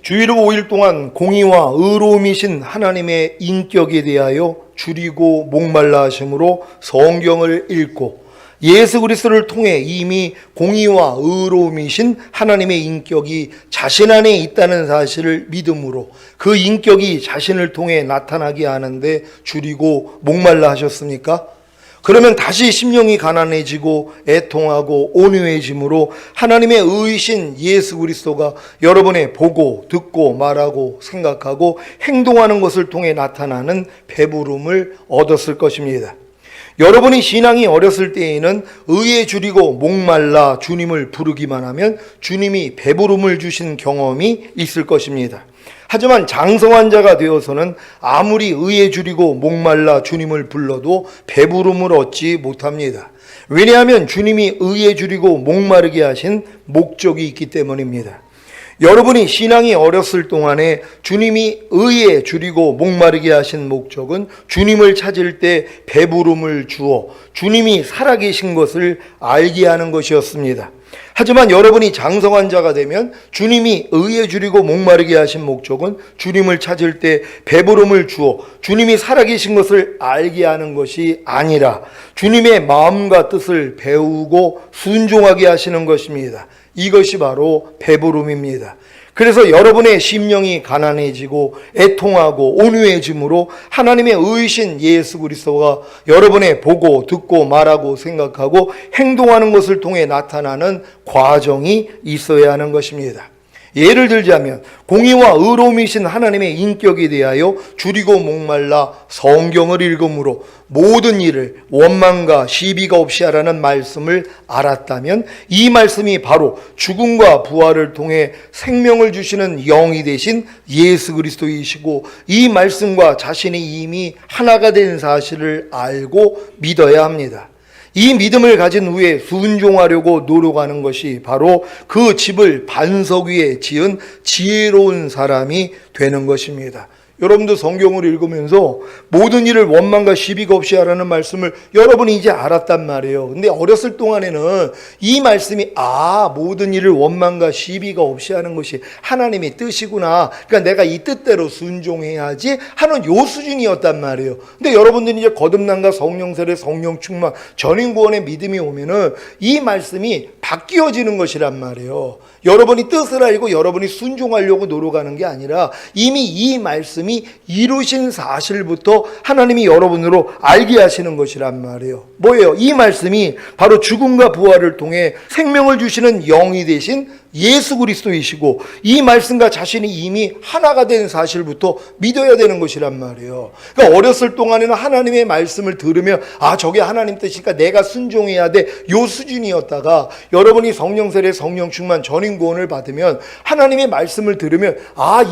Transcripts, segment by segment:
주일 5일 동안 공의와 의로움이신 하나님의 인격에 대하여 줄이고 목말라 하심으로 성경을 읽고 예수 그리스도를 통해 이미 공의와 의로움이신 하나님의 인격이 자신 안에 있다는 사실을 믿음으로 그 인격이 자신을 통해 나타나게 하는데 줄이고 목말라 하셨습니까? 그러면 다시 심령이 가난해지고 애통하고 온유해짐으로 하나님의 의이신 예수 그리스도가 여러분의 보고 듣고 말하고 생각하고 행동하는 것을 통해 나타나는 배부름을 얻었을 것입니다. 여러분이 신앙이 어렸을 때에는 의에 줄이고 목말라 주님을 부르기만 하면 주님이 배부름을 주신 경험이 있을 것입니다. 하지만 장성한 자가 되어서는 아무리 의에 줄이고 목말라 주님을 불러도 배부름을 얻지 못합니다. 왜냐하면 주님이 의에 줄이고 목마르게 하신 목적이 있기 때문입니다. 여러분이 신앙이 어렸을 동안에 주님이 의에 줄이고 목마르게 하신 목적은 주님을 찾을 때 배부름을 주어 주님이 살아계신 것을 알게 하는 것이었습니다. 하지만 여러분이 장성한 자가 되면 주님이 의에 줄이고 목마르게 하신 목적은 주님을 찾을 때 배부름을 주어 주님이 살아계신 것을 알게 하는 것이 아니라 주님의 마음과 뜻을 배우고 순종하게 하시는 것입니다. 이것이 바로 배부름입니다. 그래서 여러분의 심령이 가난해지고 애통하고 온유해짐으로 하나님의 의이신 예수 그리스도가 여러분의 보고 듣고 말하고 생각하고 행동하는 것을 통해 나타나는 과정이 있어야 하는 것입니다. 예를 들자면 공의와 의로움이신 하나님의 인격에 대하여 줄이고 목말라 성경을 읽음으로 모든 일을 원망과 시비가 없이 하라는 말씀을 알았다면 이 말씀이 바로 죽음과 부활을 통해 생명을 주시는 영이 되신 예수 그리스도이시고 이 말씀과 자신이 이미 하나가 된 사실을 알고 믿어야 합니다. 이 믿음을 가진 후에 순종하려고 노력하는 것이 바로 그 집을 반석 위에 지은 지혜로운 사람이 되는 것입니다. 여러분도 성경을 읽으면서 모든 일을 원망과 시비가 없이 하라는 말씀을 여러분이 이제 알았단 말이에요. 근데 어렸을 동안에는 이 말씀이 모든 일을 원망과 시비가 없이 하는 것이 하나님의 뜻이구나. 그러니까 내가 이 뜻대로 순종해야지 하는 요 수준이었단 말이에요. 근데 여러분들이 이제 거듭남과 성령 세례, 성령 충만, 전인 구원의 믿음이 오면은 이 말씀이 바뀌어지는 것이란 말이에요. 여러분이 뜻을 알고 여러분이 순종하려고 노력하는 게 아니라 이미 이 말씀이 이루신 사실부터 하나님이 여러분으로 알게 하시는 것이란 말이에요. 뭐예요? 이 말씀이 바로 죽음과 부활을 통해 생명을 주시는 영이 되신 예수 그리스도이시고 이 말씀과 자신이 이미 하나가 된 사실부터 믿어야 되는 것이란 말이에요. 그러니까 어렸을 동안에는 하나님의 말씀을 들으면 저게 하나님 뜻이니까 내가 순종해야 돼 요 수준이었다가 여러분이 성령 세례, 성령 충만, 전인 구원을 받으면 하나님의 말씀을 들으면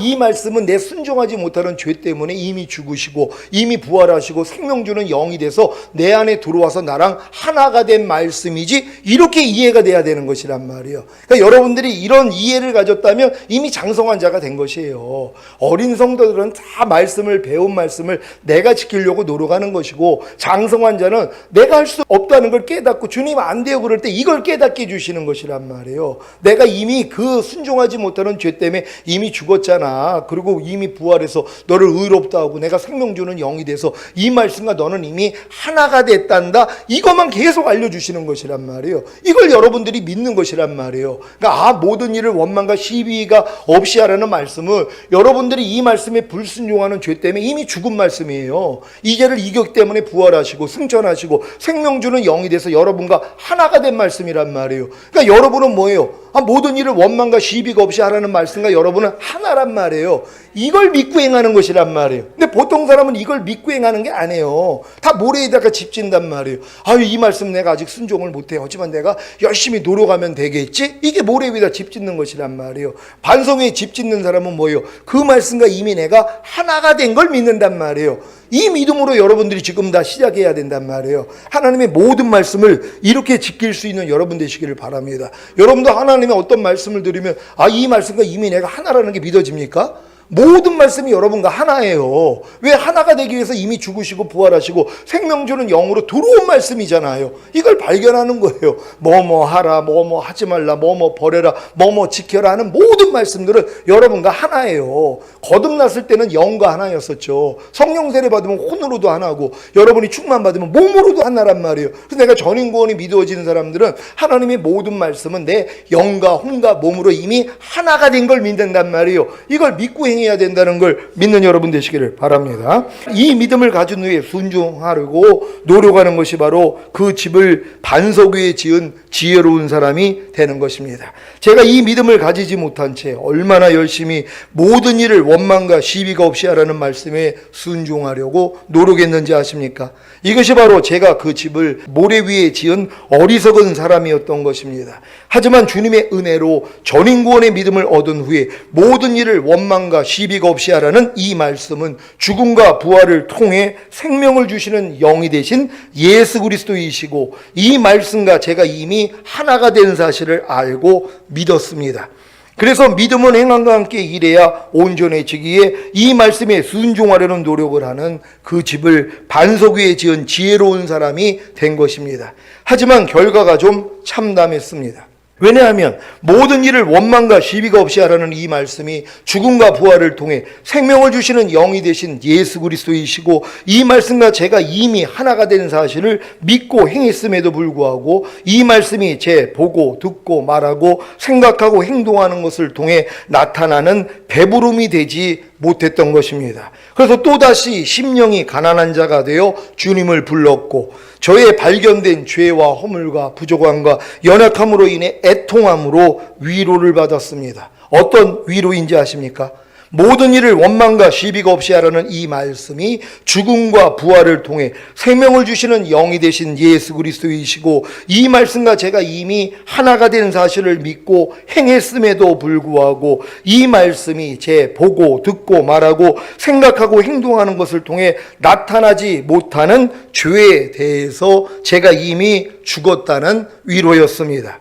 이 말씀은 내 순종하지 못하는 죄 때문에 이미 죽으시고 이미 부활하시고 생명 주는 영이 돼서 내 안에 들어와서 나랑 하나가 된 말씀이지 이렇게 이해가 돼야 되는 것이란 말이에요. 그러니까 여러분들이 이런 이해를 가졌다면 이미 장성한 자가 된 것이에요. 어린 성도들은 다 말씀을 배운 말씀을 내가 지키려고 노력하는 것이고 장성한 자는 내가 할 수 없다는 걸 깨닫고 주님 안 돼요 그럴 때 이걸 깨닫게 해주시는 것이란 말이에요. 내가 이미 그 순종하지 못하는 죄 때문에 이미 죽었잖아. 그리고 이미 부활해서 너를 의롭다 하고 내가 생명 주는 영이 돼서 이 말씀과 너는 이미 하나가 됐단다. 이것만 계속 알려주시는 것이란 말이에요. 이걸 여러분들이 믿는 것이란 말이에요. 그러니까 모든 일을 원망과 시비가 없이 하라는 말씀은 여러분들이 이 말씀에 불순종하는 죄 때문에 이미 죽은 말씀이에요. 이 죄를 이겼기 때문에 부활하시고 승천하시고 생명 주는 영이 돼서 여러분과 하나가 된 말씀이란 말이에요. 그러니까 여러분은 뭐예요? 모든 일을 원망과 시비가 없이 하라는 말씀과 여러분은 하나란 말이에요. 이걸 믿고 행하는 것이란 말이에요. 근데 보통 사람은 이걸 믿고 행하는 게 아니에요. 다 모래에다가 집 짓단 말이에요. 이 말씀 내가 아직 순종을 못해. 하지만 내가 열심히 노력하면 되겠지? 이게 모래 위에다 집 짓는 것이란 말이에요. 반성에 집 짓는 사람은 뭐예요? 그 말씀과 이미 내가 하나가 된 걸 믿는단 말이에요. 이 믿음으로 여러분들이 지금 다 시작해야 된단 말이에요. 하나님의 모든 말씀을 이렇게 지킬 수 있는 여러분 되시기를 바랍니다. 여러분도 하나님의 어떤 말씀을 들으면 이 말씀과 이미 내가 하나라는 게 믿어집니까? 모든 말씀이 여러분과 하나예요. 왜? 하나가 되기 위해서 이미 죽으시고 부활하시고 생명 주는 영으로 들어온 말씀이잖아요. 이걸 발견하는 거예요. 뭐뭐 하라, 뭐뭐 하지 말라, 뭐뭐 버려라, 뭐뭐 지켜라 하는 모든 말씀들은 여러분과 하나예요. 거듭났을 때는 영과 하나였었죠. 성령 세례 받으면 혼으로도 하나고, 여러분이 충만 받으면 몸으로도 하나란 말이에요. 그래서 내가 전인구원이 믿어지는 사람들은 하나님의 모든 말씀은 내 영과 혼과 몸으로 이미 하나가 된 걸 믿는단 말이에요. 이걸 믿고 행해야 된다는 걸 믿는 여러분 되시기를 바랍니다. 이 믿음을 가진 후에 순종하려고 노력하는 것이 바로 그 집을 반석 위에 지은 지혜로운 사람이 되는 것입니다. 제가 이 믿음을 가지지 못한 채 얼마나 열심히 모든 일을 원망과 시비가 없이 하라는 말씀에 순종하려고 노력했는지 아십니까? 이것이 바로 제가 그 집을 모래 위에 지은 어리석은 사람이었던 것입니다. 하지만 주님의 은혜로 전인구원의 믿음을 얻은 후에 모든 일을 원망과 시비가 없이 하라는 이 말씀은 죽음과 부활을 통해 생명을 주시는 영이 되신 예수 그리스도이시고, 이 말씀과 제가 이미 하나가 된 사실을 알고 믿었습니다. 그래서 믿음은 행함과 함께 일해야 온전해지기에 이 말씀에 순종하려는 노력을 하는 그 집을 반석 위에 지은 지혜로운 사람이 된 것입니다. 하지만 결과가 좀 참담했습니다. 왜냐하면 모든 일을 원망과 시비가 없이 하라는 이 말씀이 죽음과 부활을 통해 생명을 주시는 영이 되신 예수 그리스도이시고, 이 말씀과 제가 이미 하나가 된 사실을 믿고 행했음에도 불구하고 이 말씀이 제 보고 듣고 말하고 생각하고 행동하는 것을 통해 나타나는 배부름이 되지 못했던 것입니다. 그래서 또다시 심령이 가난한 자가 되어 주님을 불렀고, 저의 발견된 죄와 허물과 부족함과 연약함으로 인해 애통함으로 위로를 받았습니다. 어떤 위로인지 아십니까? 모든 일을 원망과 시비가 없이 하라는 이 말씀이 죽음과 부활을 통해 생명을 주시는 영이 되신 예수 그리스도이시고, 이 말씀과 제가 이미 하나가 된 사실을 믿고 행했음에도 불구하고 이 말씀이 제 보고 듣고 말하고 생각하고 행동하는 것을 통해 나타나지 못하는 죄에 대해서 제가 이미 죽었다는 위로였습니다.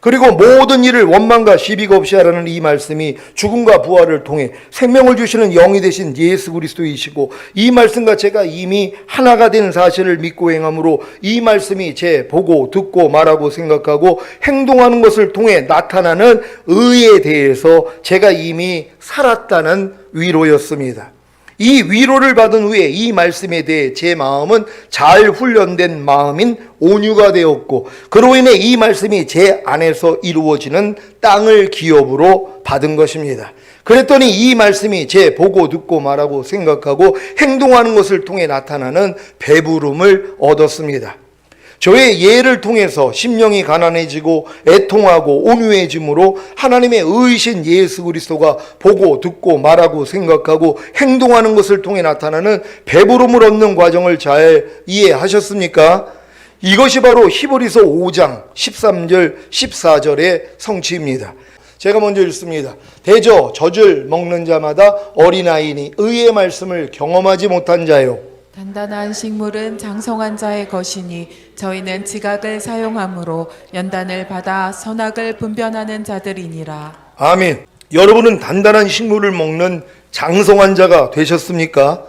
그리고 모든 일을 원망과 시비가 없이 하라는 이 말씀이 죽음과 부활을 통해 생명을 주시는 영이 되신 예수 그리스도이시고, 이 말씀과 제가 이미 하나가 된 사실을 믿고 행함으로 이 말씀이 제 보고 듣고 말하고 생각하고 행동하는 것을 통해 나타나는 의에 대해서 제가 이미 살았다는 위로였습니다. 이 위로를 받은 후에 이 말씀에 대해 제 마음은 잘 훈련된 마음인 온유가 되었고, 그로 인해 이 말씀이 제 안에서 이루어지는 땅을 기업으로 받은 것입니다. 그랬더니 이 말씀이 제 보고 듣고 말하고 생각하고 행동하는 것을 통해 나타나는 배부름을 얻었습니다. 저의 예를 통해서 심령이 가난해지고 애통하고 온유해짐으로 하나님의 의이신 예수 그리스도가 보고 듣고 말하고 생각하고 행동하는 것을 통해 나타나는 배부름을 얻는 과정을 잘 이해하셨습니까? 이것이 바로 히브리서 5장 13절 14절의 성취입니다. 제가 먼저 읽습니다. 대저 젖을 먹는 자마다 어린아이니 의의 말씀을 경험하지 못한 자요, 단단한 식물은 장성한 자의 것이니 저희는 지각을 사용함으로 연단을 받아 선악을 분별하는 자들이니라. 아멘. 여러분은 단단한 식물을 먹는 장성한 자가 되셨습니까?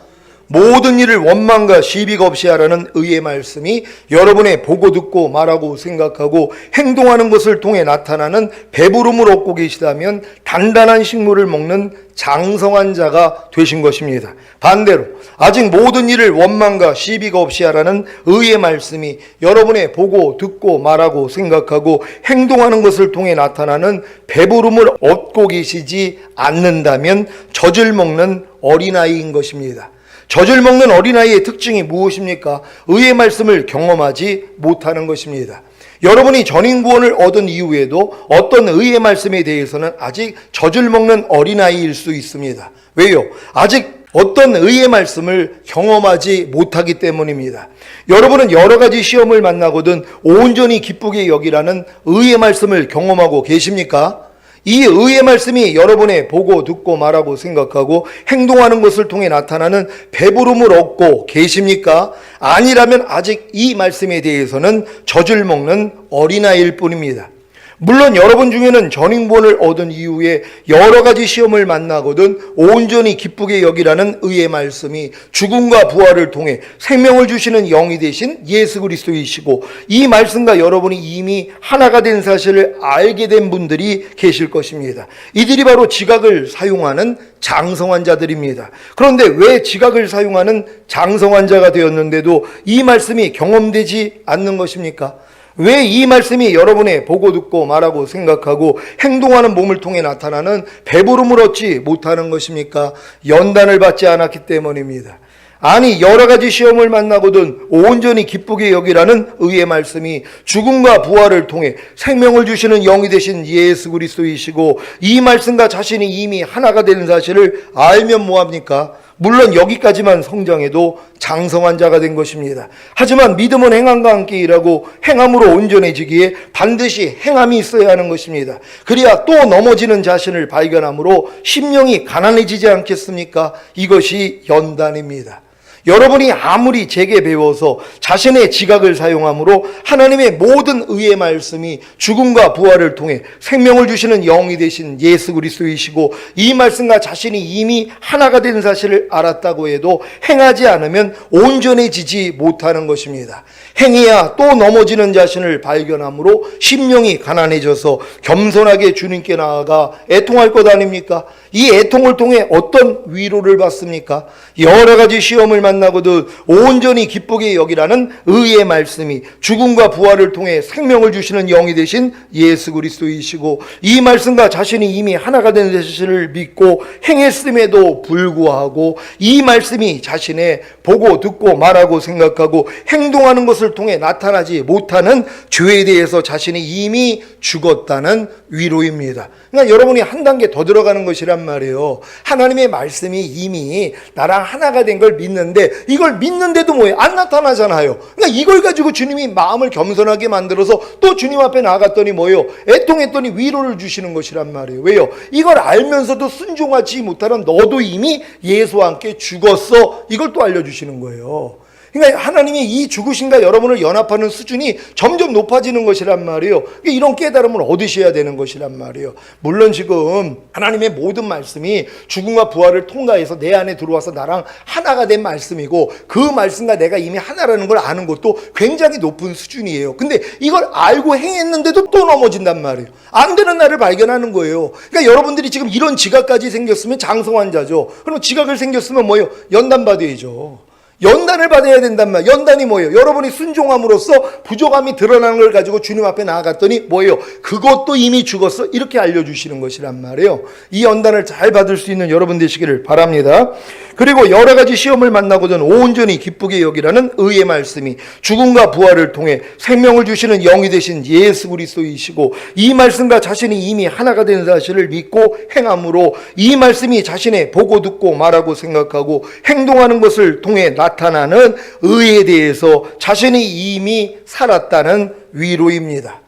모든 일을 원망과 시비가 없이 하라는 의의 말씀이 여러분의 보고 듣고 말하고 생각하고 행동하는 것을 통해 나타나는 배부름을 얻고 계시다면 단단한 식물을 먹는 장성한 자가 되신 것입니다. 반대로 아직 모든 일을 원망과 시비가 없이 하라는 의의 말씀이 여러분의 보고 듣고 말하고 생각하고 행동하는 것을 통해 나타나는 배부름을 얻고 계시지 않는다면 젖을 먹는 어린아이인 것입니다. 젖을 먹는 어린아이의 특징이 무엇입니까? 의의 말씀을 경험하지 못하는 것입니다. 여러분이 전인구원을 얻은 이후에도 어떤 의의 말씀에 대해서는 아직 젖을 먹는 어린아이일 수 있습니다. 왜요? 아직 어떤 의의 말씀을 경험하지 못하기 때문입니다. 여러분은 여러 가지 시험을 만나거든 온전히 기쁘게 여기라는 의의 말씀을 경험하고 계십니까? 이 의의 말씀이 여러분의 보고 듣고 말하고 생각하고 행동하는 것을 통해 나타나는 배부름을 얻고 계십니까? 아니라면 아직 이 말씀에 대해서는 젖을 먹는 어린아이일 뿐입니다. 물론 여러분 중에는 전인권을 얻은 이후에 여러 가지 시험을 만나거든 온전히 기쁘게 여기라는 의의 말씀이 죽음과 부활을 통해 생명을 주시는 영이 되신 예수 그리스도이시고, 이 말씀과 여러분이 이미 하나가 된 사실을 알게 된 분들이 계실 것입니다. 이들이 바로 지각을 사용하는 장성한 자들입니다. 그런데 왜 지각을 사용하는 장성한 자가 되었는데도 이 말씀이 경험되지 않는 것입니까? 왜 이 말씀이 여러분의 보고 듣고 말하고 생각하고 행동하는 몸을 통해 나타나는 배부름을 얻지 못하는 것입니까? 연단을 받지 않았기 때문입니다. 아니, 여러 가지 시험을 만나거든 온전히 기쁘게 여기라는 의의 말씀이 죽음과 부활을 통해 생명을 주시는 영이 되신 예수 그리스도이시고, 이 말씀과 자신이 이미 하나가 되는 사실을 알면 뭐합니까? 물론 여기까지만 성장해도 장성한 자가 된 것입니다. 하지만 믿음은 행함과 함께 일하고 행함으로 온전해지기에 반드시 행함이 있어야 하는 것입니다. 그래야 또 넘어지는 자신을 발견함으로 심령이 가난해지지 않겠습니까? 이것이 연단입니다. 여러분이 아무리 제게 배워서 자신의 지각을 사용함으로 하나님의 모든 의의 말씀이 죽음과 부활을 통해 생명을 주시는 영이 되신 예수 그리스도이시고, 이 말씀과 자신이 이미 하나가 된 사실을 알았다고 해도 행하지 않으면 온전해지지 못하는 것입니다. 행해야 또 넘어지는 자신을 발견함으로 심령이 가난해져서 겸손하게 주님께 나아가 애통할 것 아닙니까? 이 애통을 통해 어떤 위로를 받습니까? 여러 가지 시험을 만나거든 온전히 기쁘게 여기라는 의의 말씀이 죽음과 부활을 통해 생명을 주시는 영이 되신 예수 그리스도이시고, 이 말씀과 자신이 이미 하나가 된 사실을 믿고 행했음에도 불구하고 이 말씀이 자신의 보고 듣고 말하고 생각하고 행동하는 것을 통해 나타나지 못하는 죄에 대해서 자신이 이미 죽었다는 위로입니다. 그러니까 여러분이 한 단계 더 들어가는 것이란 말이에요. 하나님의 말씀이 이미 나랑 하나가 된 걸 믿는데, 이걸 믿는데도 뭐예요? 안 나타나잖아요. 그러니까 이걸 가지고 주님이 마음을 겸손하게 만들어서 또 주님 앞에 나갔더니 뭐예요? 애통했더니 위로를 주시는 것이란 말이에요. 왜요? 이걸 알면서도 순종하지 못하는 너도 이미 예수와 함께 죽었어. 이걸 또 알려주시는 거예요. 그러니까 하나님이 이 죽으신과 여러분을 연합하는 수준이 점점 높아지는 것이란 말이에요. 이런 깨달음을 얻으셔야 되는 것이란 말이에요. 물론 지금 하나님의 모든 말씀이 죽음과 부활을 통과해서 내 안에 들어와서 나랑 하나가 된 말씀이고, 그 말씀과 내가 이미 하나라는 걸 아는 것도 굉장히 높은 수준이에요. 근데 이걸 알고 행했는데도 또 넘어진단 말이에요. 안 되는 나를 발견하는 거예요. 그러니까 여러분들이 지금 이런 지각까지 생겼으면 장성한 자죠. 그럼 지각을 생겼으면 뭐예요? 연단 받아야죠. 연단을 받아야 된단 말이에요. 연단이 뭐예요? 여러분이 순종함으로써 부족함이 드러나는 걸 가지고 주님 앞에 나아갔더니 뭐예요? 그것도 이미 죽었어. 이렇게 알려주시는 것이란 말이에요. 이 연단을 잘 받을 수 있는 여러분 되시기를 바랍니다. 그리고 여러 가지 시험을 만나거든 온전히 기쁘게 여기라는 의의 말씀이 죽음과 부활을 통해 생명을 주시는 영이 되신 예수 그리스도이시고, 이 말씀과 자신이 이미 하나가 된 사실을 믿고 행함으로 이 말씀이 자신의 보고 듣고 말하고 생각하고 행동하는 것을 통해 나타나는 의에 대해서 자신이 이미 살았다는 위로입니다.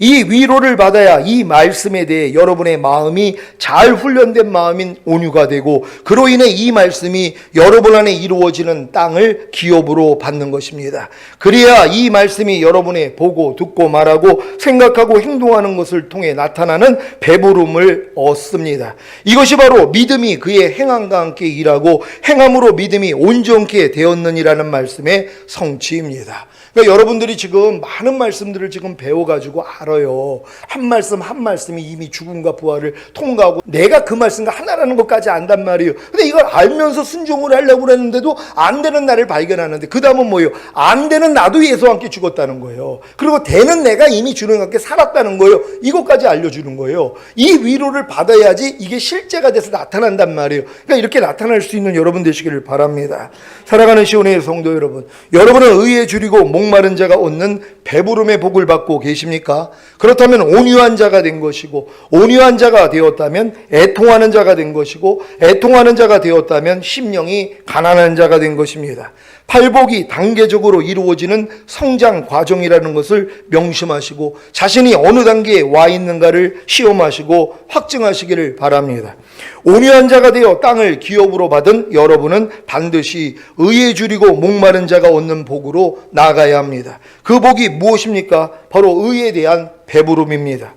이 위로를 받아야 이 말씀에 대해 여러분의 마음이 잘 훈련된 마음인 온유가 되고, 그로 인해 이 말씀이 여러분 안에 이루어지는 땅을 기업으로 받는 것입니다. 그래야 이 말씀이 여러분의 보고 듣고 말하고 생각하고 행동하는 것을 통해 나타나는 배부름을 얻습니다. 이것이 바로 믿음이 그의 행함과 함께 일하고 행함으로 믿음이 온전케 되었느니라는 말씀의 성취입니다. 그러니까 여러분들이 지금 많은 말씀들을 지금 배워가지고 알아요. 한 말씀 한 말씀이 이미 죽음과 부활을 통과하고 내가 그 말씀과 하나라는 것까지 안단 말이에요. 근데 이걸 알면서 순종을 하려고 그랬는데도 안 되는 나를 발견하는데, 그 다음은 뭐예요? 안 되는 나도 예수와 함께 죽었다는 거예요. 그리고 되는 내가 이미 주님과 함께 살았다는 거예요. 이것까지 알려주는 거예요. 이 위로를 받아야지 이게 실제가 돼서 나타난단 말이에요. 그러니까 이렇게 나타날 수 있는 여러분 되시기를 바랍니다. 살아가는 시온의 성도 여러분, 여러분은 의에 줄이고 목마른 자가 얻는 배부름의 복을 받고 계십니까? 그렇다면 온유한 자가 된 것이고, 온유한 자가 되었다면 애통하는 자가 된 것이고, 애통하는 자가 되었다면 심령이 가난한 자가 된 것입니다. 팔복이 단계적으로 이루어지는 성장 과정이라는 것을 명심하시고 자신이 어느 단계에 와 있는가를 시험하시고 확증하시기를 바랍니다. 온유한 자가 되어 땅을 기업으로 받은 여러분은 반드시 의에 줄이고 목마른 자가 얻는 복으로 나아가야 합니다. 그 복이 무엇입니까? 바로 의에 대한 배부름입니다.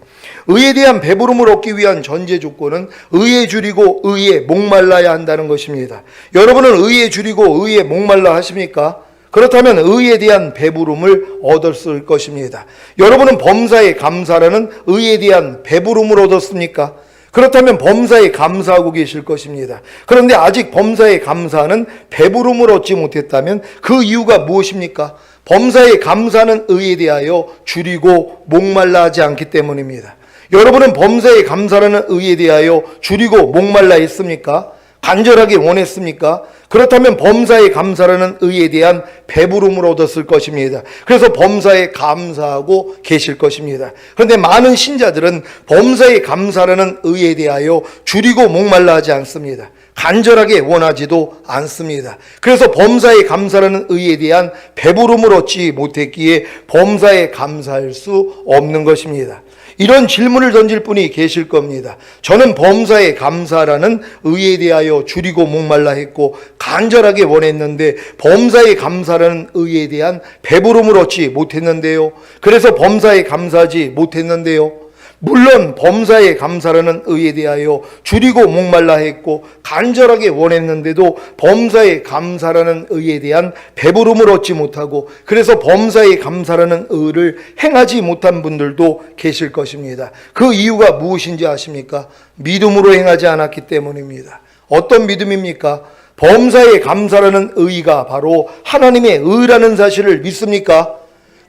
의에 대한 배부름을 얻기 위한 전제 조건은 의에 줄이고 의에 목말라야 한다는 것입니다. 여러분은 의에 줄이고 의에 목말라 하십니까? 그렇다면 의에 대한 배부름을 얻었을 것입니다. 여러분은 범사에 감사라는 의에 대한 배부름을 얻었습니까? 그렇다면 범사에 감사하고 계실 것입니다. 그런데 아직 범사에 감사는 배부름을 얻지 못했다면 그 이유가 무엇입니까? 범사에 감사는 의에 대하여 줄이고 목말라 하지 않기 때문입니다. 여러분은 범사에 감사라는 의에 대하여 줄이고 목말라 했습니까? 간절하게 원했습니까? 그렇다면 범사에 감사라는 의에 대한 배부름을 얻었을 것입니다. 그래서 범사에 감사하고 계실 것입니다. 그런데 많은 신자들은 범사에 감사라는 의에 대하여 줄이고 목말라 하지 않습니다. 간절하게 원하지도 않습니다. 그래서 범사에 감사라는 의에 대한 배부름을 얻지 못했기에 범사에 감사할 수 없는 것입니다. 이런 질문을 던질 분이 계실 겁니다. 저는 범사에 감사라는 의에 대하여 줄이고 목말라 했고 간절하게 원했는데 범사에 감사라는 의에 대한 배부름을 얻지 못했는데요. 그래서 범사에 감사하지 못했는데요. 물론 범사에 감사라는 의에 대하여 줄이고 목말라 했고 간절하게 원했는데도 범사에 감사라는 의에 대한 배부름을 얻지 못하고 그래서 범사에 감사라는 의를 행하지 못한 분들도 계실 것입니다. 그 이유가 무엇인지 아십니까? 믿음으로 행하지 않았기 때문입니다. 어떤 믿음입니까? 범사에 감사라는 의가 바로 하나님의 의라는 사실을 믿습니까?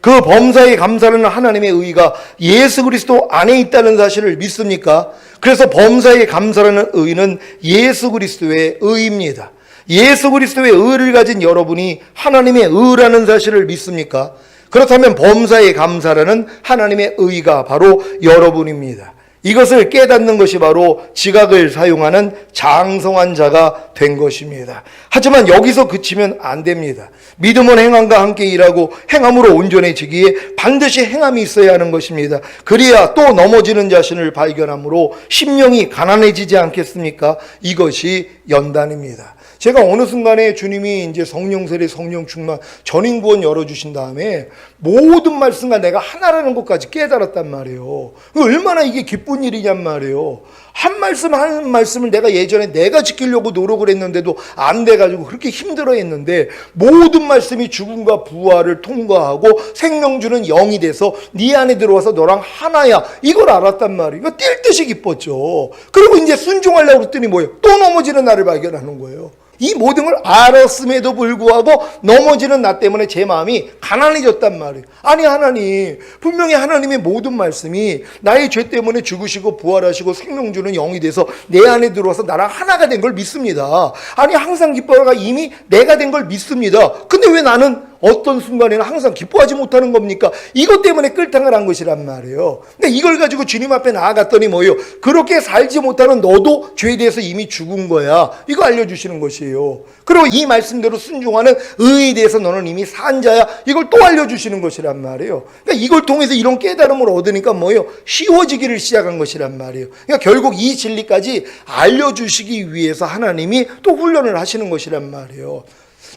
그 범사에 감사라는 하나님의 의가 예수 그리스도 안에 있다는 사실을 믿습니까? 그래서 범사에 감사라는 의는 예수 그리스도의 의입니다. 예수 그리스도의 의를 가진 여러분이 하나님의 의라는 사실을 믿습니까? 그렇다면 범사에 감사라는 하나님의 의가 바로 여러분입니다. 이것을 깨닫는 것이 바로 지각을 사용하는 장성한 자가 된 것입니다. 하지만 여기서 그치면 안 됩니다. 믿음은 행함과 함께 일하고 행함으로 온전해지기에 반드시 행함이 있어야 하는 것입니다. 그래야 또 넘어지는 자신을 발견함으로 심령이 가난해지지 않겠습니까? 이것이 연단입니다. 제가 어느 순간에 주님이 이제 성령 세례, 성령 충만, 전인 구원 열어주신 다음에 모든 말씀과 내가 하나라는 것까지 깨달았단 말이에요. 얼마나 이게 기쁜 일이냔 말이에요. 한 말씀 한 말씀을 내가 예전에 내가 지키려고 노력을 했는데도 안 돼가지고 그렇게 힘들어 했는데 모든 말씀이 죽음과 부활을 통과하고 생명 주는 영이 돼서 네 안에 들어와서 너랑 하나야. 이걸 알았단 말이에요. 이거 뛸 듯이 기뻤죠. 그리고 이제 순종하려고 그랬더니 뭐예요? 또 넘어지는 나를 발견하는 거예요. 이 모든 걸 알았음에도 불구하고 넘어지는 나 때문에 제 마음이 가난해졌단 말이에요. 아니 하나님, 분명히 하나님의 모든 말씀이 나의 죄 때문에 죽으시고 부활하시고 생명 주는 영이 돼서 내 안에 들어와서 나랑 하나가 된 걸 믿습니다. 아니 항상 기뻐가 이미 내가 된 걸 믿습니다. 근데 왜 나는 어떤 순간에는 항상 기뻐하지 못하는 겁니까? 이것 때문에 끌당을 한 것이란 말이에요. 근데 이걸 가지고 주님 앞에 나아갔더니 뭐예요? 그렇게 살지 못하는 너도 죄에 대해서 이미 죽은 거야. 이거 알려주시는 것이에요. 그리고 이 말씀대로 순종하는 의에 대해서 너는 이미 산 자야. 이걸 또 알려주시는 것이란 말이에요. 그러니까 이걸 통해서 이런 깨달음을 얻으니까 뭐예요? 쉬워지기를 시작한 것이란 말이에요. 그러니까 결국 이 진리까지 알려주시기 위해서 하나님이 또 훈련을 하시는 것이란 말이에요.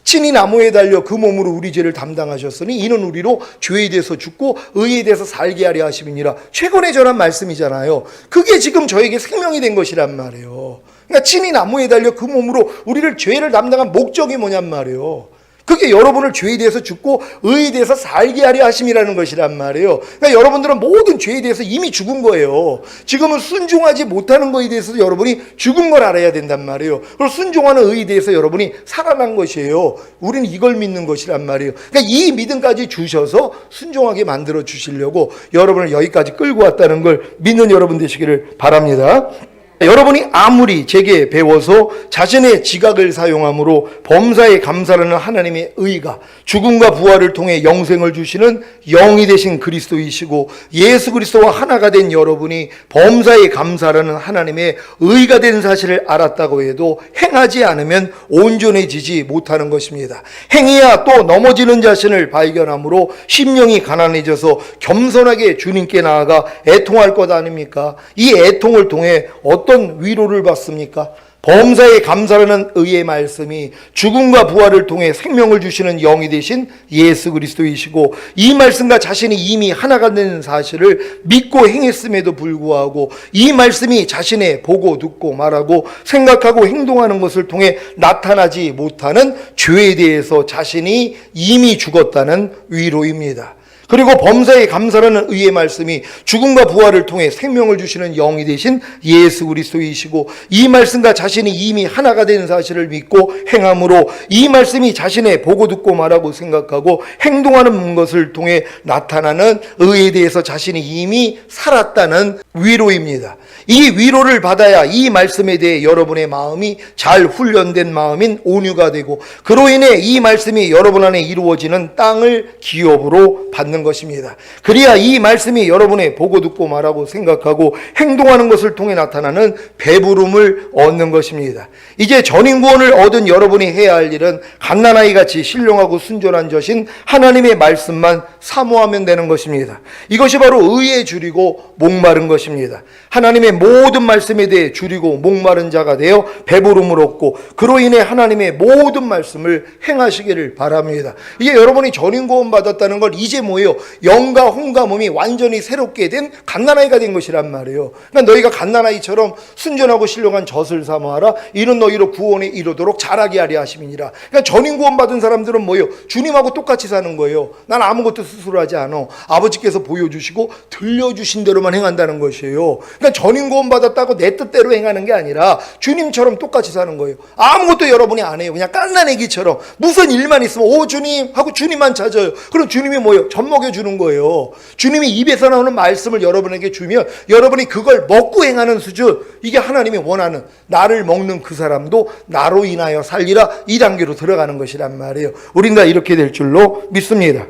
친히 나무에 달려 그 몸으로 우리 죄를 담당하셨으니 이는 우리로 죄에 대해서 죽고 의에 대해서 살게 하려 하심이니라. 최근에 전한 말씀이잖아요. 그게 지금 저에게 생명이 된 것이란 말이에요. 그러니까 친히 나무에 달려 그 몸으로 우리를 죄를 담당한 목적이 뭐냔 말이에요. 그게 여러분을 죄에 대해서 죽고 의에 대해서 살게 하려 하심이라는 것이란 말이에요. 그러니까 여러분들은 모든 죄에 대해서 이미 죽은 거예요. 지금은 순종하지 못하는 것에 대해서 여러분이 죽은 걸 알아야 된단 말이에요. 그리고 순종하는 의에 대해서 여러분이 살아난 것이에요. 우리는 이걸 믿는 것이란 말이에요. 그러니까 이 믿음까지 주셔서 순종하게 만들어 주시려고 여러분을 여기까지 끌고 왔다는 걸 믿는 여러분 되시기를 바랍니다. 여러분이 아무리 제게 배워서 자신의 지각을 사용함으로 범사에 감사라는 하나님의 의가 죽음과 부활을 통해 영생을 주시는 영이 되신 그리스도이시고 예수 그리스도와 하나가 된 여러분이 범사에 감사라는 하나님의 의가 된 사실을 알았다고 해도 행하지 않으면 온전해지지 못하는 것입니다. 행해야 또 넘어지는 자신을 발견함으로 심령이 가난해져서 겸손하게 주님께 나아가 애통할 것 아닙니까? 이 애통을 통해 어떤 위로를 받습니까? 범사에 감사라는 의의 말씀이 죽음과 부활을 통해 생명을 주시는 영이 되신 예수 그리스도이시고, 이 말씀과 자신이 이미 하나가 된 사실을 믿고 행했음에도 불구하고 이 말씀이 자신의 보고 듣고 말하고 생각하고 행동하는 것을 통해 나타나지 못하는 죄에 대해서 자신이 이미 죽었다는 위로입니다. 그리고 범사에 감사라는 의의 말씀이 죽음과 부활을 통해 생명을 주시는 영이 되신 예수 그리스도이시고, 이 말씀과 자신이 이미 하나가 된 사실을 믿고 행함으로 이 말씀이 자신의 보고 듣고 말하고 생각하고 행동하는 것을 통해 나타나는 의에 대해서 자신이 이미 살았다는 위로입니다. 이 위로를 받아야 이 말씀에 대해 여러분의 마음이 잘 훈련된 마음인 온유가 되고, 그로 인해 이 말씀이 여러분 안에 이루어지는 땅을 기업으로 받는 것입니다. 그래야 이 말씀이 여러분의 보고 듣고 말하고 생각하고 행동하는 것을 통해 나타나는 배부름을 얻는 것입니다. 이제 전인구원을 얻은 여러분이 해야 할 일은 갓난아이 같이 신령하고 순전한 젖인 하나님의 말씀만 사모하면 되는 것입니다. 이것이 바로 의에 줄이고 목마른 것입니다. 하나님의 모든 말씀에 대해 줄이고 목마른 자가 되어 배부름을 얻고, 그로 인해 하나님의 모든 말씀을 행하시기를 바랍니다. 이제 여러분이 전인구원 받았다는 걸 이제 뭐예요? 영과 혼과 몸이 완전히 새롭게 된 갓난아이가 된 것이란 말이에요. 그러니까 너희가 갓난아이처럼 순전하고 신령한 젖을 사모하라. 이는 너희로 구원에 이르도록 자라게 하려 하심이니라. 그러니까 전인구원 받은 사람들은 뭐예요? 주님하고 똑같이 사는 거예요. 난 아무것도 스스로 하지 않아. 아버지께서 보여주시고 들려주신 대로만 행한다는 것이에요. 그러니까 전인구원 받았다고 내 뜻대로 행하는 게 아니라 주님처럼 똑같이 사는 거예요. 아무것도 여러분이 안 해요. 그냥 깐난 애기처럼 무슨 일만 있으면 오 주님 하고 주님만 찾아요. 그럼 주님이 뭐예요? 젖 먹여주는 거예요. 주님이 입에서 나오는 말씀을 여러분에게 주면 여러분이 그걸 먹고 행하는 수준, 이게 하나님이 원하는, 나를 먹는 그 사람도 나로 인하여 살리라, 이 단계로 들어가는 것이란 말이에요. 우린 다 이렇게 될 줄로 믿습니다.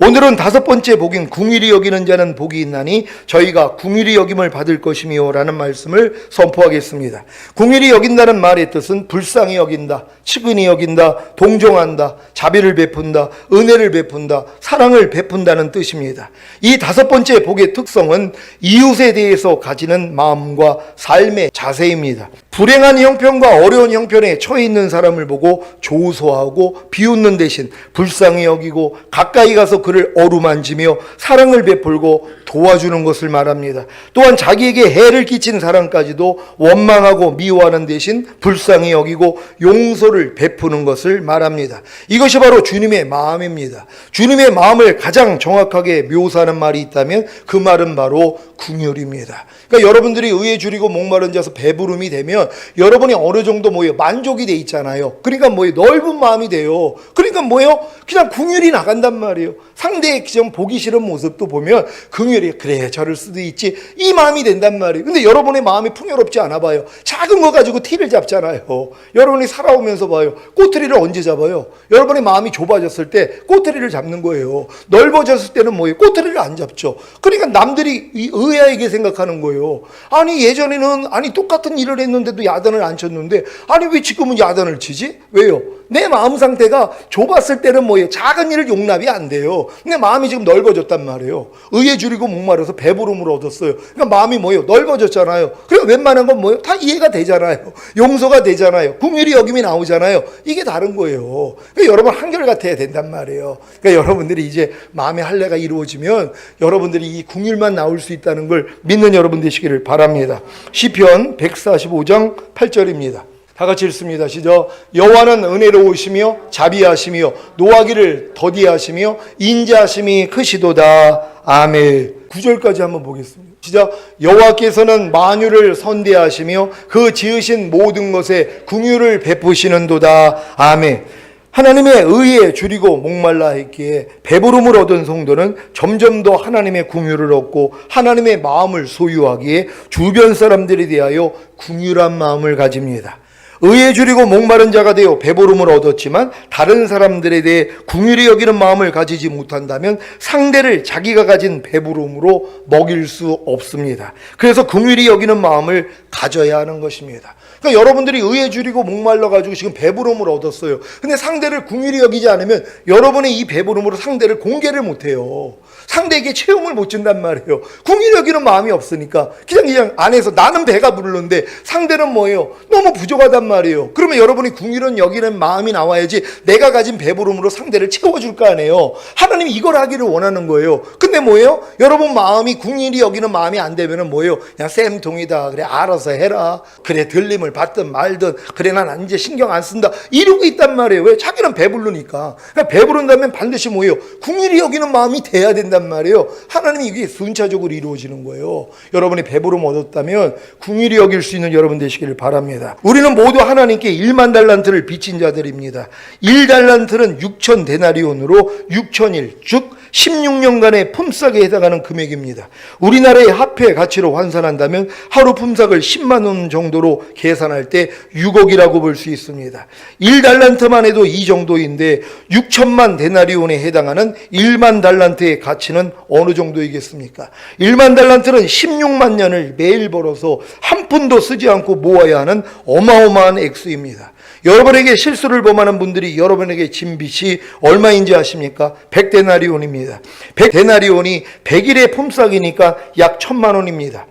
오늘은 다섯 번째 복인 궁일이 여기는 자는 복이 있나니 저희가 궁일이 여김을 받을 것이며 라는 말씀을 선포하겠습니다. 궁일이 여긴다는 말의 뜻은 불쌍히 여긴다, 측은히 여긴다, 동정한다, 자비를 베푼다, 은혜를 베푼다, 사랑을 베푼다는 뜻입니다. 이 다섯 번째 복의 특성은 이웃에 대해서 가지는 마음과 삶의 자세입니다. 불행한 형편과 어려운 형편에 처해 있는 사람을 보고 조소하고 비웃는 대신 불쌍히 여기고 가까이 가서 그를 어루만지며 사랑을 베풀고 도와주는 것을 말합니다. 또한 자기에게 해를 끼친 사람까지도 원망하고 미워하는 대신 불쌍히 여기고 용서를 베푸는 것을 말합니다. 이것이 바로 주님의 마음입니다. 주님의 마음을 가장 정확하게 묘사하는 말이 있다면 그 말은 바로 긍휼입니다. 그러니까 여러분들이 의에 줄이고 목마른 자서 배부름이 되면 여러분이 어느 정도 뭐예요? 만족이 돼 있잖아요. 그러니까 뭐예요? 넓은 마음이 돼요. 그러니까 뭐예요? 그냥 긍휼이 나간단 말이에요. 상대의 좀 보기 싫은 모습도 보면 긍휼이, 그래 저럴 수도 있지, 이 마음이 된단 말이에요. 근데 여러분의 마음이 풍요롭지 않아 봐요. 작은 거 가지고 티를 잡잖아요. 여러분이 살아오면서 봐요. 꼬투리를 언제 잡아요? 여러분의 마음이 좁아졌을 때 꼬투리를 잡는 거예요. 넓어졌을 때는 뭐예요? 꼬투리를 안 잡죠. 그러니까 남들이 의아하게 생각하는 거예요. 아니 예전에는 똑같은 일을 했는데도 야단을 안 쳤는데 아니 왜 지금은 야단을 치지? 왜요? 내 마음 상태가 좁았을 때는 뭐예요? 작은 일을 용납이 안 돼요. 근데 마음이 지금 넓어졌단 말이에요. 의에 줄이고 목마르서 배부름을 얻었어요. 그러니까 마음이 뭐예요? 넓어졌잖아요. 그리고 웬만한 건 뭐예요? 다 이해가 되잖아요. 용서가 되잖아요. 긍휼이 여김이 나오잖아요. 이게 다른 거예요. 그러니까 여러분 한결같아야 된단 말이에요. 그러니까 여러분들이 이제 마음의 할례가 이루어지면 여러분들이 이 긍휼만 나올 수 있다는 걸 믿는 여러분 되시기를 바랍니다. 시편 145장 8절입니다. 다 같이 읽습니다. 시작. 여호와는 은혜로우시며 자비하시며 노하기를 더디하시며 인자하심이 크시도다. 아멘. 9절까지 한번 보겠습니다. 시작. 여호와께서는 만유를 선대하시며 그 지으신 모든 것에 긍휼을 베푸시는도다. 아멘. 하나님의 의에 줄이고 목말라 했기에 배부름을 얻은 성도는 점점 더 하나님의 긍휼을 얻고 하나님의 마음을 소유하기에 주변 사람들에 대하여 긍휼한 마음을 가집니다. 의에 줄이고 목마른 자가 되어 배부름을 얻었지만 다른 사람들에 대해 긍휼히 여기는 마음을 가지지 못한다면 상대를 자기가 가진 배부름으로 먹일 수 없습니다. 그래서 긍휼히 여기는 마음을 가져야 하는 것입니다. 그러니까 여러분들이 의에 줄이고 목말라 가지고 지금 배부름을 얻었어요. 근데 상대를 긍휼히 여기지 않으면 여러분의 이 배부름으로 상대를 공개를 못 해요. 상대에게 체험을 못 준단 말이에요. 긍휼히 여기는 마음이 없으니까 그냥 안에서 나는 배가 부르는데 상대는 뭐예요? 너무 부족하단 말이에요. 그러면 여러분이 긍휼히 여기는 마음이 나와야지 내가 가진 배부름으로 상대를 채워줄 거 아니에요. 하나님이 이걸 하기를 원하는 거예요. 근데 뭐예요? 여러분 마음이 긍휼히 여기는 마음이 안 되면은 뭐예요? 그냥 쌤통이다. 그래 알아서 해라. 그래 들림을 받든 말든 그래 난 이제 신경 안 쓴다. 이러고 있단 말이에요. 왜? 자기는 배부르니까. 그러니까 배부른다면 반드시 뭐예요? 긍휼히 여기는 마음이 돼야 된단 말이에요. 하나님이 이게 순차적으로 이루어지는 거예요. 여러분이 배부름 얻었다면 긍휼히 여길 수 있는 여러분 되시기를 바랍니다. 우리는 모두 하나님께 1만 달란트를 빚진 자들입니다. 1달란트는 6천 데나리온으로 6천일 즉 16년간의 품삯에 해당하는 금액입니다. 우리나라의 화폐 가치로 환산한다면 하루 품삯을 10만 원 정도로 계산할 때 6억이라고 볼 수 있습니다. 1달란트만 해도 이 정도인데 6천만 데나리온에 해당하는 1만 달란트의 가치는 어느 정도이겠습니까? 1만 달란트는 16만 년을 매일 벌어서 한 푼도 쓰지 않고 모아야 하는 어마어마한 액수입니다. 여러분에게 실수를 범하는 분들이 여러분에게 진 빚이 얼마인지 아십니까? 100데나리온입니다. 100데나리온이 100일의 품삯이니까 약 1,000만 원입니다.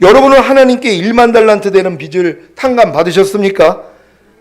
여러분은 하나님께 1만 달란트 되는 빚을 탕감 받으셨습니까?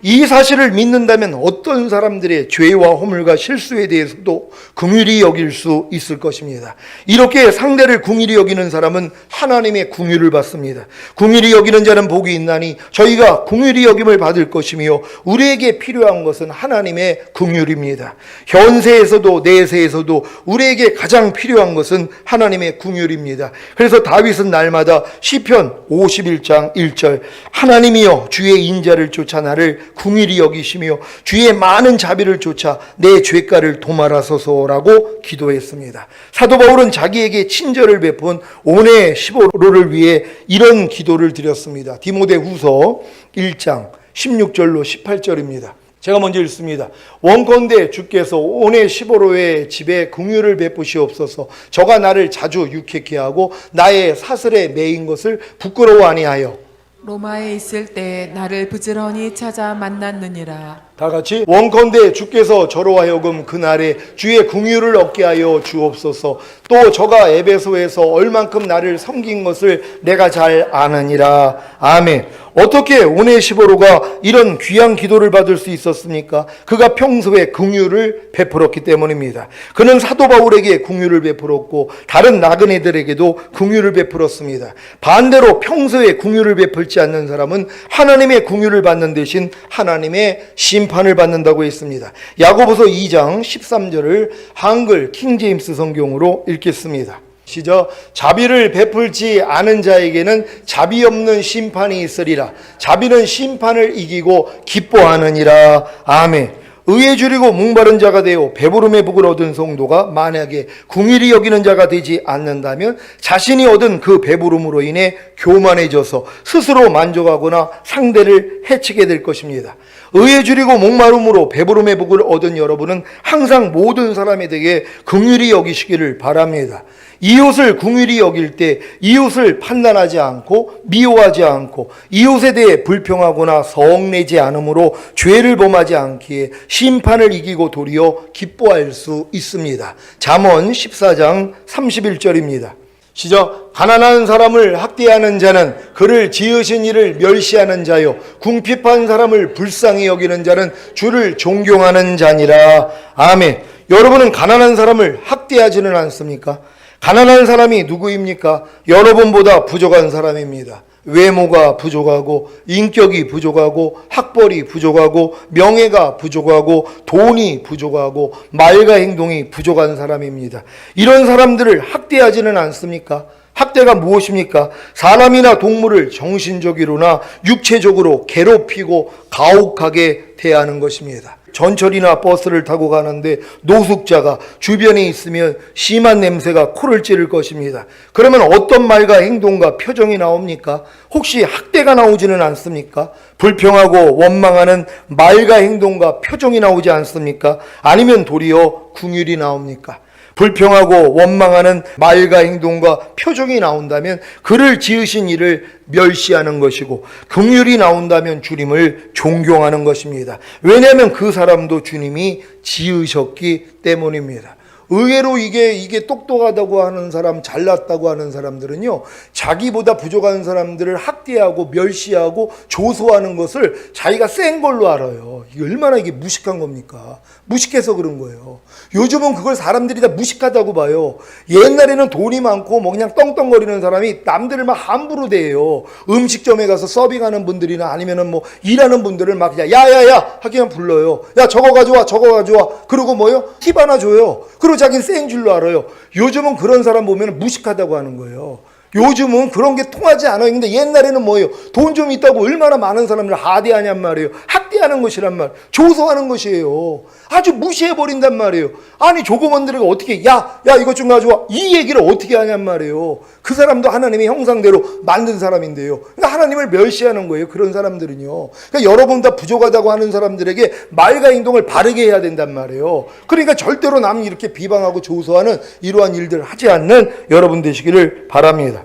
이 사실을 믿는다면 어떤 사람들의 죄와 허물과 실수에 대해서도 긍휼히 여길 수 있을 것입니다. 이렇게 상대를 긍휼히 여기는 사람은 하나님의 긍휼을 받습니다. 긍휼히 여기는 자는 복이 있나니 저희가 긍휼히 여김을 받을 것이며 우리에게 필요한 것은 하나님의 긍휼입니다. 현세에서도 내세에서도 우리에게 가장 필요한 것은 하나님의 긍휼입니다. 그래서 다윗은 날마다 시편 51장 1절 하나님이여 주의 인자를 쫓아 나를 긍휼히 여기시며 주의 많은 자비를 쫓아 내 죄가를 도말하소서라고 기도했습니다. 사도 바울은 자기에게 친절을 베푼 오네 시보로를 위해 이런 기도를 드렸습니다. 디모데후서 1장 16절로 18절입니다. 제가 먼저 읽습니다. 원컨대 주께서 오네 시보로의 집에 긍휼을 베푸시옵소서. 저가 나를 자주 유쾌케 하고 나의 사슬에 매인 것을 부끄러워 아니하여 로마에 있을 때 나를 부지런히 찾아 만났느니라. 다 같이 원컨대 주께서 저로 하여금 그날에 주의 긍휼을 얻게 하여 주옵소서. 또 저가 에베소에서 얼만큼 나를 섬긴 것을 내가 잘 아느니라. 아멘. 어떻게 오네시보로가 이런 귀한 기도를 받을 수 있었습니까? 그가 평소에 긍휼을 베풀었기 때문입니다. 그는 사도 바울에게 긍휼을 베풀었고 다른 나그네들에게도 긍휼을 베풀었습니다. 반대로 평소에 긍휼을 베풀지 않는 사람은 하나님의 긍휼을 받는 대신 하나님의 심판을 받는다고 했습니다. 야고보서 2장 13절을 한글 킹제임스 성경으로 읽겠습니다. 시작. 자비를 베풀지 않은 자에게는 자비 없는 심판이 있으리라. 자비는 심판을 이기고 기뻐하느니라. 아멘. 의에 줄이고 목마른 자가 되어 배부름의 복을 얻은 성도가 만약에 긍휼히 여기는 자가 되지 않는다면 자신이 얻은 그 배부름으로 인해 교만해져서 스스로 만족하거나 상대를 해치게 될 것입니다. 의에 줄이고 목마름으로 배부름의 복을 얻은 여러분은 항상 모든 사람에 대해 긍휼히 여기시기를 바랍니다. 이웃을 긍휼히 여길 때 이웃을 판단하지 않고 미워하지 않고 이웃에 대해 불평하거나 성내지 않으므로 죄를 범하지 않기에 심판을 이기고 도리어 기뻐할 수 있습니다. 잠언 14장 31절입니다. 시작. 가난한 사람을 학대하는 자는 그를 지으신 이를 멸시하는 자요 궁핍한 사람을 불쌍히 여기는 자는 주를 존경하는 자니라. 아멘. 여러분은 가난한 사람을 학대하지는 않습니까? 가난한 사람이 누구입니까? 여러분보다 부족한 사람입니다. 외모가 부족하고 인격이 부족하고 학벌이 부족하고 명예가 부족하고 돈이 부족하고 말과 행동이 부족한 사람입니다. 이런 사람들을 학대하지는 않습니까? 학대가 무엇입니까? 사람이나 동물을 정신적으로나 육체적으로 괴롭히고 가혹하게 대하는 것입니다. 전철이나 버스를 타고 가는데 노숙자가 주변에 있으면 심한 냄새가 코를 찌를 것입니다. 그러면 어떤 말과 행동과 표정이 나옵니까? 혹시 학대가 나오지는 않습니까? 불평하고 원망하는 말과 행동과 표정이 나오지 않습니까? 아니면 도리어 긍휼이 나옵니까? 불평하고 원망하는 말과 행동과 표정이 나온다면 그를 지으신 이를 멸시하는 것이고, 긍휼이 나온다면 주님을 존경하는 것입니다. 왜냐하면 그 사람도 주님이 지으셨기 때문입니다. 의외로 이게 똑똑하다고 하는 사람, 잘났다고 하는 사람들은요, 자기보다 부족한 사람들을 학대하고 멸시하고 조소하는 것을 자기가 센 걸로 알아요. 이게 얼마나 이게 무식한 겁니까? 무식해서 그런 거예요. 요즘은 그걸 사람들이 다 무식하다고 봐요. 옛날에는 돈이 많고 뭐 그냥 떵떵거리는 사람이 남들을 막 함부로 대해요. 음식점에 가서 서빙하는 분들이나 아니면은 뭐 일하는 분들을 막 야야야 하기만 불러요. 야 저거 가져와 저거 가져와. 그리고 뭐요? 팁 하나 줘요. 그리고 자기는 센 줄로 알아요. 요즘은 그런 사람 보면 무식하다고 하는 거예요. 요즘은 그런 게 통하지 않아요. 근데 옛날에는 뭐예요? 돈 좀 있다고 얼마나 많은 사람들 하대하냔 말이에요. 학대하는 것이란 말, 조소하는 것이에요. 아주 무시해버린단 말이에요. 아니 조그만들에게 어떻게 야 이것 좀 가져와, 이 얘기를 어떻게 하냔 말이에요. 그 사람도 하나님의 형상대로 만든 사람인데요. 그러니까 하나님을 멸시하는 거예요. 그런 사람들은요. 그러니까 여러분 다 부족하다고 하는 사람들에게 말과 행동을 바르게 해야 된단 말이에요. 그러니까 절대로 남 이렇게 비방하고 조소하는 이러한 일들을 하지 않는 여러분 되시기를 바랍니다.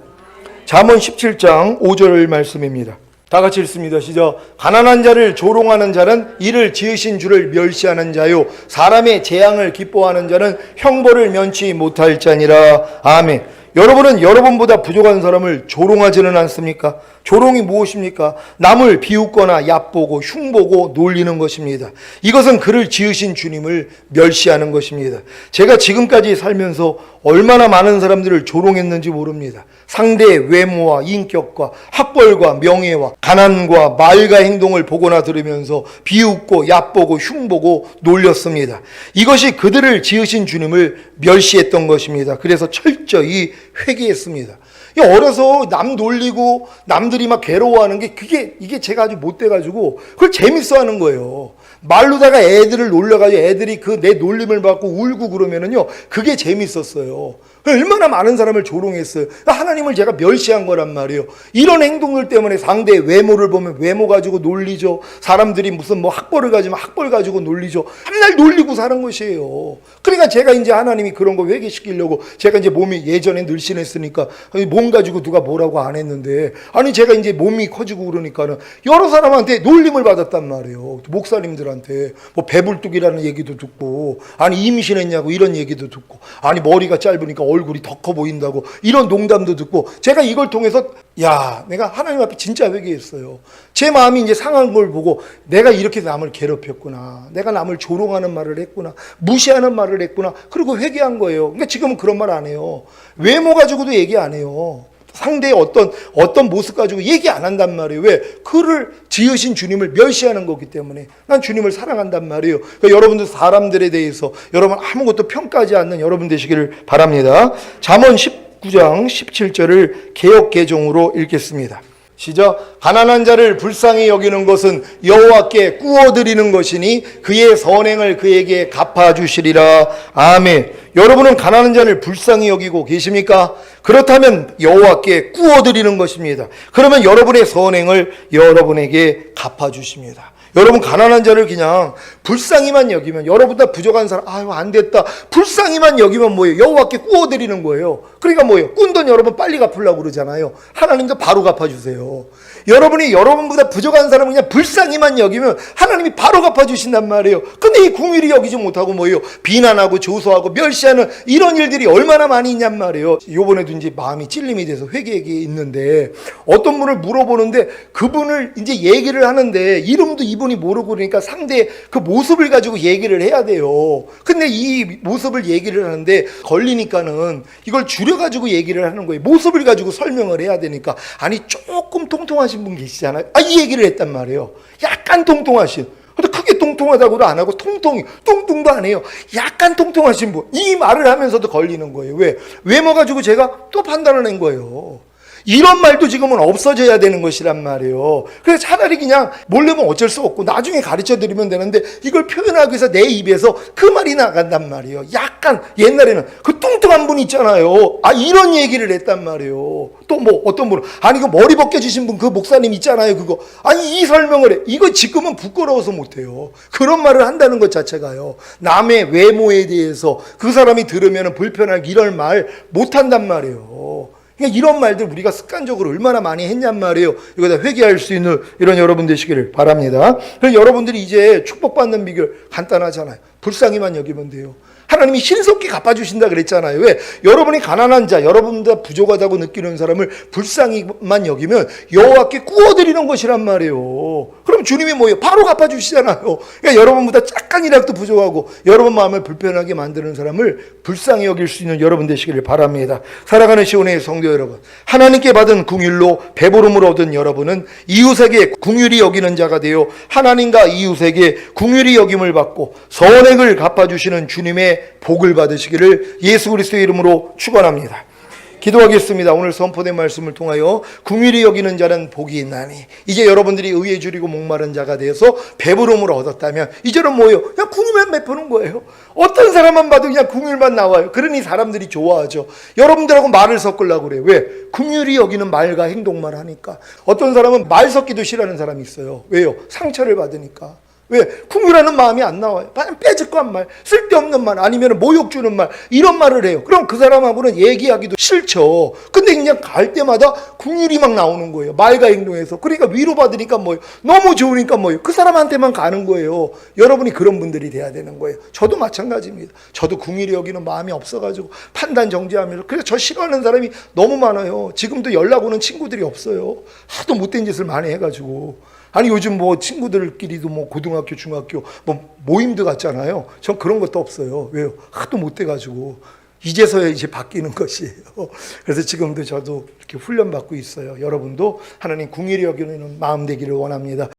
잠언 17장 5절 말씀입니다. 다 같이 읽습니다. 시작. 가난한 자를 조롱하는 자는 이를 지으신 주를 멸시하는 자요, 사람의 재앙을 기뻐하는 자는 형벌을 면치 못할 자니라. 아멘. 여러분은 여러분보다 부족한 사람을 조롱하지는 않습니까? 조롱이 무엇입니까? 남을 비웃거나 얕보고 흉보고 놀리는 것입니다. 이것은 그를 지으신 주님을 멸시하는 것입니다. 제가 지금까지 살면서 얼마나 많은 사람들을 조롱했는지 모릅니다. 상대의 외모와 인격과 학벌과 명예와 가난과 말과 행동을 보거나 들으면서 비웃고 얕보고 흉보고 놀렸습니다. 이것이 그들을 지으신 주님을 멸시했던 것입니다. 그래서 철저히 회개했습니다. 어려서 남 놀리고 남들이 막 괴로워하는 게 이게 제가 아주 못돼가지고 그걸 재밌어 하는 거예요. 말로다가 애들을 놀려가지고 애들이 그 내 놀림을 받고 울고 그러면은요, 그게 재밌었어요. 얼마나 많은 사람을 조롱했어요. 하나님을 제가 멸시한 거란 말이에요. 이런 행동들 때문에 상대의 외모를 보면 외모 가지고 놀리죠. 사람들이 무슨 뭐 학벌을 가지면 학벌 가지고 놀리죠. 맨날 놀리고 사는 것이에요. 그러니까 제가 이제 하나님이 그런 거 회개시키려고, 제가 이제 몸이 예전에 늘씬했으니까 몸 가지고 누가 뭐라고 안 했는데, 아니 제가 이제 몸이 커지고 그러니까는 여러 사람한테 놀림을 받았단 말이에요. 목사님들한테 뭐 배불뚝이라는 얘기도 듣고, 아니 임신했냐고 이런 얘기도 듣고, 아니 머리가 짧으니까 얼굴이 더 커 보인다고 이런 농담도 듣고, 제가 이걸 통해서 내가 하나님 앞에 진짜 회개했어요. 제 마음이 이제 상한 걸 보고, 내가 이렇게 남을 괴롭혔구나, 내가 남을 조롱하는 말을 했구나, 무시하는 말을 했구나, 그리고 회개한 거예요. 그러니까 지금은 그런 말 안 해요. 외모 가지고도 얘기 안 해요. 상대의 어떤 모습 가지고 얘기 안 한단 말이에요. 왜? 그를 지으신 주님을 멸시하는 거기 때문에. 난 주님을 사랑한단 말이에요. 그러니까 여러분들 사람들에 대해서 여러분 아무것도 평가하지 않는 여러분 되시기를 바랍니다. 잠언 19장 17절을 개역 개정으로 읽겠습니다. 시작. 가난한 자를 불쌍히 여기는 것은 여호와께 꾸어드리는 것이니 그의 선행을 그에게 갚아주시리라. 아멘. 여러분은 가난한 자를 불쌍히 여기고 계십니까? 그렇다면 여호와께 꾸어드리는 것입니다. 그러면 여러분의 선행을 여러분에게 갚아주십니다. 여러분 가난한 자를 그냥 불쌍히만 여기면, 여러분보다 부족한 사람 안 됐다 불쌍히만 여기면 뭐예요? 여호와께 꾸어드리는 거예요. 그러니까 뭐예요? 꾼 돈 여러분 빨리 갚으려고 그러잖아요. 하나님도 바로 갚아주세요. 여러분이 여러분보다 부족한 사람을 그냥 불쌍히만 여기면 하나님이 바로 갚아주신단 말이에요. 근데 이 긍휼히 여기지 못하고 뭐예요? 비난하고 조소하고 멸시하는 이런 일들이 얼마나 많이 있냔 말이에요. 요번에도 이제 마음이 찔림이 돼서 회개에 있는데, 어떤 분을 물어보는데 그분을 이제 얘기를 하는데 이름도 이분이 모르고, 그러니까 상대의 그 모습을 가지고 얘기를 해야 돼요. 근데 이 모습을 얘기를 하는데 걸리니까는 이걸 줄여가지고 얘기를 하는 거예요. 모습을 가지고 설명을 해야 되니까. 아니 조금 통통하신 분 계시잖아요. 이 얘기를 했단 말이에요. 약간 통통하신. 근데 크게 통통하다고도 안 하고 뚱뚱도 안 해요. 약간 통통하신 분. 이 말을 하면서도 걸리는 거예요. 왜? 외모 가지고 제가 또 판단을 한 거예요. 이런 말도 지금은 없어져야 되는 것이란 말이에요. 그래서 차라리 그냥 모르면 어쩔 수 없고 나중에 가르쳐 드리면 되는데 이걸 표현하기 위해서 내 입에서 그 말이 나간단 말이에요. 약간 옛날에는 그 뚱뚱한 분 있잖아요. 이런 얘기를 했단 말이에요. 또 뭐 어떤 분은 아니 그 머리 벗겨지신 분 그 목사님 있잖아요. 그거 이 설명을 해. 이거 지금은 부끄러워서 못해요. 그런 말을 한다는 것 자체가요. 남의 외모에 대해서 그 사람이 들으면 불편하게 이럴 말 못한단 말이에요. 그러니까 이런 말들 우리가 습관적으로 얼마나 많이 했냔 말이에요. 이거 다 회개할 수 있는 이런 여러분 되시기를 바랍니다. 그래서 여러분들이 이제 축복받는 비결 간단하잖아요. 불쌍히만 여기면 돼요. 하나님이 신속히 갚아주신다 그랬잖아요. 왜? 여러분이 가난한 자, 여러분보다 부족하다고 느끼는 사람을 불쌍히만 여기면 여호와께 구워드리는 것이란 말이에요. 그럼 주님이 뭐예요? 바로 갚아주시잖아요. 그러니까 여러분보다 약간이라도 부족하고 여러분 마음을 불편하게 만드는 사람을 불쌍히 여길 수 있는 여러분 되시기를 바랍니다. 살아가는 시온의 성도 여러분, 하나님께 받은 궁율로 배부름을 얻은 여러분은 이웃에게 궁율이 여기는 자가 되어 하나님과 이웃에게 궁율이 여김을 받고 선액을 갚아주시는 주님의 복을 받으시기를 예수 그리스도의 이름으로 축원합니다. 기도하겠습니다. 오늘 선포된 말씀을 통하여 궁휼히 여기는 자는 복이 있나니 이제 여러분들이 의에 줄이고 목마른 자가 되어서 배부름을 얻었다면 이제는 뭐예요? 그냥 궁휼만 베푸는 거예요. 어떤 사람만 봐도 그냥 궁휼만 나와요. 그러니 사람들이 좋아하죠. 여러분들하고 말을 섞으려고 그래요. 왜? 궁휼히 여기는 말과 행동만 하니까. 어떤 사람은 말 섞기도 싫어하는 사람이 있어요. 왜요? 상처를 받으니까. 왜? 궁휼하는 마음이 안 나와요. 그냥 빼짓거한 말, 쓸데없는 말, 아니면 모욕 주는 말, 이런 말을 해요. 그럼 그 사람하고는 얘기하기도 싫죠. 근데 그냥 갈 때마다 궁휼이 막 나오는 거예요. 말과 행동에서. 그러니까 위로받으니까 뭐예요? 너무 좋으니까 뭐예요? 그 사람한테만 가는 거예요. 여러분이 그런 분들이 돼야 되는 거예요. 저도 마찬가지입니다. 저도 궁휼히 여기는 마음이 없어가지고 판단 정지하면서. 그래서 저 싫어하는 사람이 너무 많아요. 지금도 연락 오는 친구들이 없어요. 하도 못된 짓을 많이 해가지고. 아니 요즘 뭐 친구들끼리도 뭐 고등학교, 중학교 뭐 모임도 갔잖아요. 전 그런 것도 없어요. 왜요? 하도 못돼가지고 이제서야 이제 바뀌는 것이에요. 그래서 지금도 저도 이렇게 훈련받고 있어요. 여러분도 하나님 궁휼히 여기는 마음 되기를 원합니다.